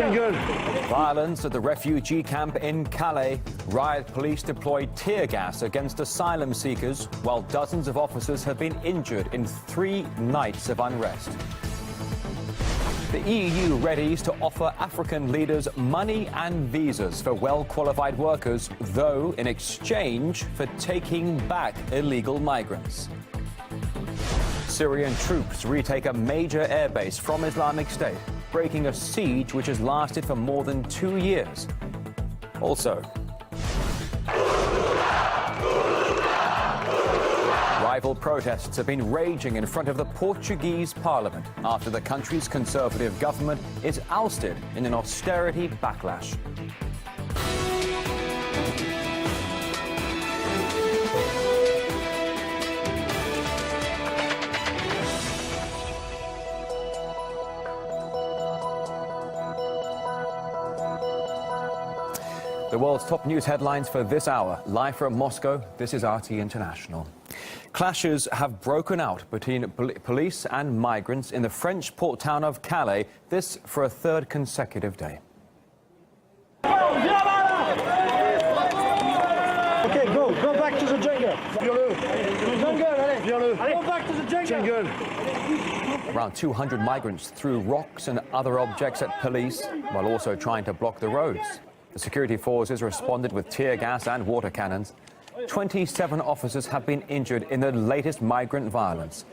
Violence at the refugee camp in Calais. Riot police deployed tear gas against asylum seekers, while dozens of officers have been injured in 3 nights of unrest. The EU readies to offer African leaders money and visas for well-qualified workers, though in exchange for taking back illegal migrants. Syrian troops retake a major airbase from Islamic State, breaking a siege which has lasted for more than 2 years. Also, rival protests have been raging in front of the Portuguese parliament after the country's conservative government is ousted in an austerity backlash. The world's top news headlines for this hour. Live from Moscow, this is RT International. Clashes have broken out between police and migrants in the French port town of Calais, this for a 3rd consecutive day. Okay, go back to the jungle. Go back to the jungle. Around 200 migrants threw rocks and other objects at police while also trying to block the roads. The security forces responded with tear gas and water cannons. 27 officers have been injured in the latest migrant violence.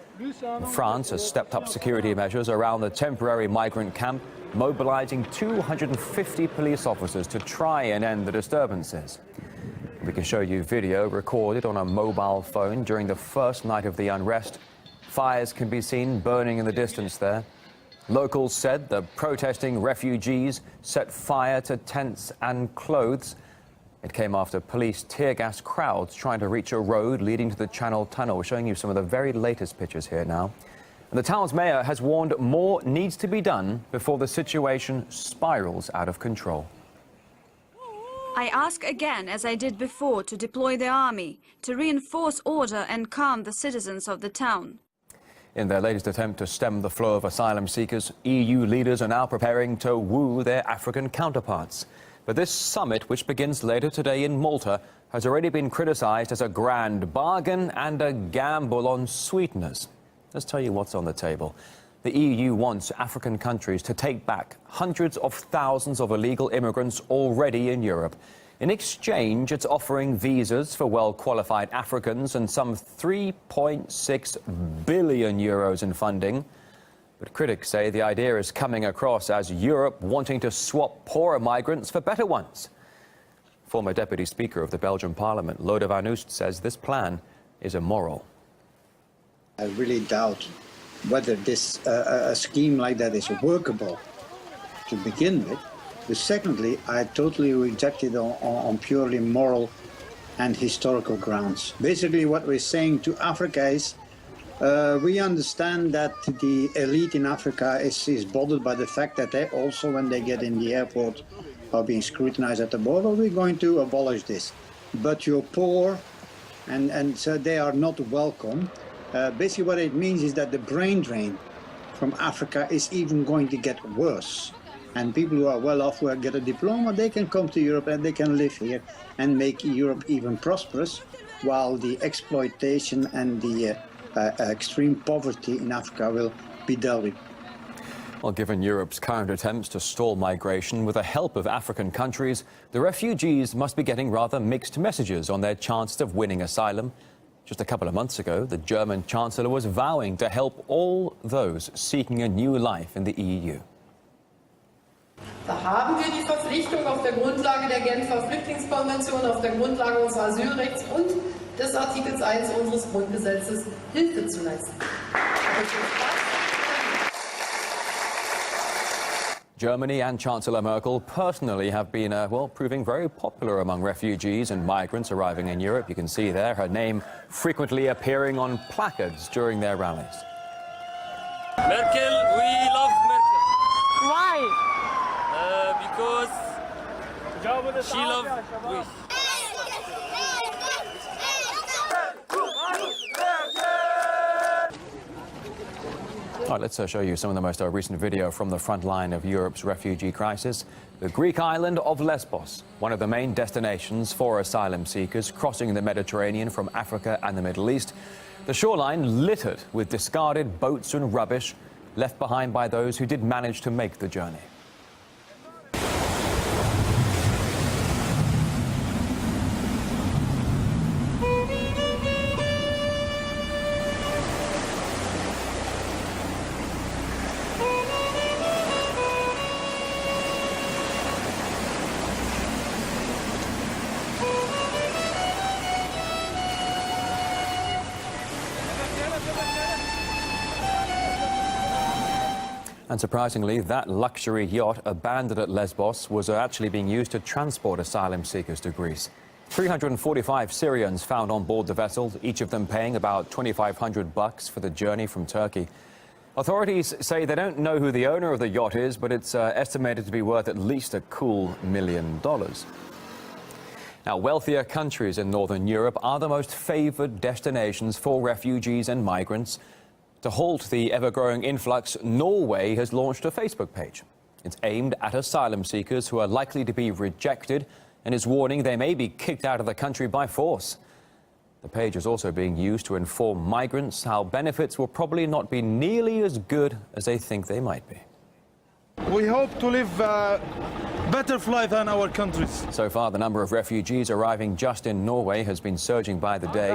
France has stepped up security measures around the temporary migrant camp, mobilizing 250 police officers to try and end the disturbances. We can show you video recorded on a mobile phone during the first night of the unrest. Fires can be seen burning in the distance there. Locals said the protesting refugees set fire to tents and clothes. It came after police tear gas crowds trying to reach a road leading to the Channel Tunnel. We're showing you some of the very latest pictures here now. And the town's mayor has warned more needs to be done before the situation spirals out of control. I ask again, as I did before, to deploy the army, to reinforce order and calm the citizens of the town. In their latest attempt to stem the flow of asylum seekers, EU leaders are now preparing to woo their African counterparts. But this summit, which begins later today in Malta, has already been criticized as a grand bargain and a gamble on sweeteners. Let's tell you what's on the table. The EU wants African countries to take back hundreds of thousands of illegal immigrants already in Europe. In exchange, it's offering visas for well-qualified Africans and some 3.6 billion euros in funding. But critics say the idea is coming across as Europe wanting to swap poorer migrants for better ones. Former Deputy Speaker of the Belgian Parliament, Lode van Oost, says this plan is immoral. I really doubt whether this a scheme like that is workable to begin with. But secondly, I totally reject it on purely moral and historical grounds. Basically, what we're saying to Africa is we understand that the elite in Africa is bothered by the fact that they also, when they get in the airport, are being scrutinized at the border. We're going to abolish this. But you're poor, and so they are not welcome. Basically, what it means is that the brain drain from Africa is even going to get worse. And people who are well off, who get a diploma, they can come to Europe and they can live here and make Europe even prosperous, while the exploitation and the extreme poverty in Africa will be dealt with. Well, given Europe's current attempts to stall migration with the help of African countries, the refugees must be getting rather mixed messages on their chances of winning asylum. Just a couple of months ago, the German Chancellor was vowing to help all those seeking a new life in the EU. Da haben wir die Verpflichtung auf der Grundlage der Genfer Flüchtlingskonvention, auf der Grundlage unseres Asylrechts und des Artikels 1 unseres Grundgesetzes Hilfe zu leisten. Germany and Chancellor Merkel personally have been, proving very popular among refugees and migrants arriving in Europe. You can see there her name frequently appearing on placards during their rallies. Merkel, we love Merkel. Why? Because she loves. All right, let's show you some of the most recent video from the front line of Europe's refugee crisis. The Greek island of Lesbos, one of the main destinations for asylum seekers crossing the Mediterranean from Africa and the Middle East. The shoreline littered with discarded boats and rubbish left behind by those who did manage to make the journey. And surprisingly, that luxury yacht abandoned at Lesbos was actually being used to transport asylum seekers to Greece. 345 Syrians found on board the vessel, each of them paying about $2,500 for the journey from Turkey. Authorities say they don't know who the owner of the yacht is, but it's estimated to be worth at least a cool $1 million. Now, wealthier countries in Northern Europe are the most favoured destinations for refugees and migrants. To halt the ever-growing influx, Norway has launched a Facebook page. It's aimed at asylum seekers who are likely to be rejected and is warning they may be kicked out of the country by force. The page is also being used to inform migrants how benefits will probably not be nearly as good as they think they might be. We hope to live a better life than our countries. So far, the number of refugees arriving just in Norway has been surging by the day.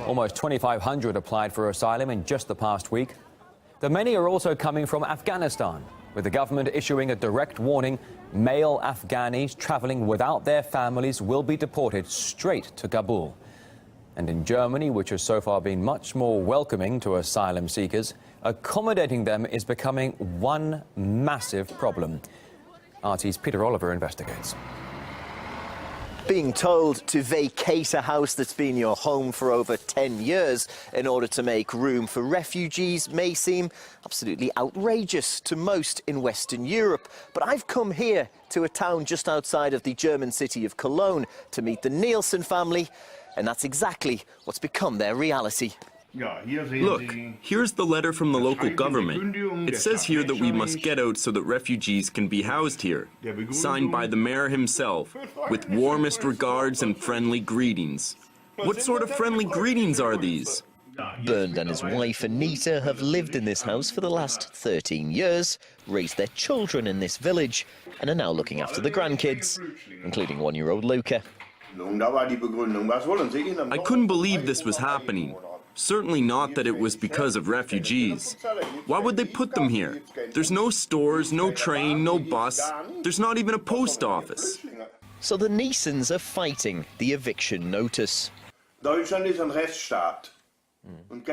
Almost 2,500 applied for asylum in just the past week. The many are also coming from Afghanistan, with the government issuing a direct warning: male Afghanis traveling without their families will be deported straight to Kabul. And in Germany, which has so far been much more welcoming to asylum seekers, accommodating them is becoming one massive problem. RT's Peter Oliver investigates. Being told to vacate a house that's been your home for over 10 years in order to make room for refugees may seem absolutely outrageous to most in Western Europe. But I've come here to a town just outside of the German city of Cologne to meet the Nielsen family, and that's exactly what's become their reality. Look, here's the letter from the local government. It says here that we must get out so that refugees can be housed here. Signed by the mayor himself, with warmest regards and friendly greetings. What sort of friendly greetings are these? Bernd and his wife Anita have lived in this house for the last 13 years, raised their children in this village, and are now looking after the grandkids, including 1-year-old Luca. I couldn't believe this was happening. Certainly not that it was because of refugees. Why would they put them here? There's no stores, no train, no bus. There's not even a post office. So the Nielsens are fighting the eviction notice.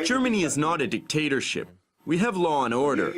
Germany is not a dictatorship. We have law and order.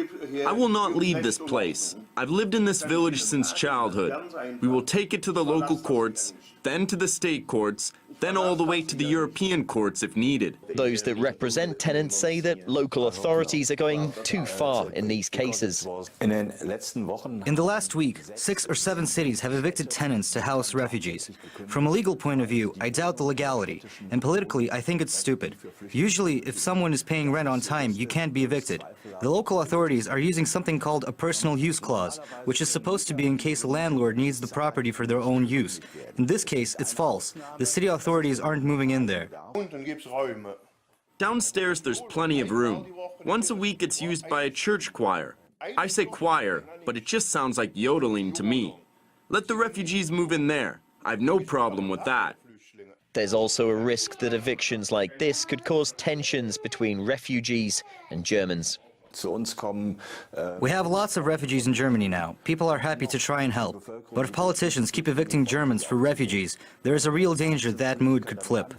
I will not leave this place. I've lived in this village since childhood. We will take it to the local courts, then to the state courts, then all the way to the European courts if needed. Those that represent tenants say that local authorities are going too far in these cases. In the last week, 6 or 7 cities have evicted tenants to house refugees. From a legal point of view, I doubt the legality, and politically, I think it's stupid. Usually, if someone is paying rent on time, you can't be evicted. The local authorities are using something called a personal use clause, which is supposed to be in case a landlord needs the property for their own use. In this case, it's false. The city authorities aren't moving in there. Downstairs, there's plenty of room. Once a week, it's used by a church choir. I say choir, but it just sounds like yodeling to me. Let the refugees move in there. I have no problem with that. There's also a risk that evictions like this could cause tensions between refugees and Germans. We have lots of refugees in Germany now. People are happy to try and help. But if politicians keep evicting Germans for refugees, there is a real danger that mood could flip.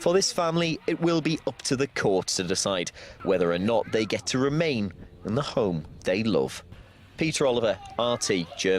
For this family, it will be up to the courts to decide whether or not they get to remain in the home they love. Peter Oliver, RT, Germany.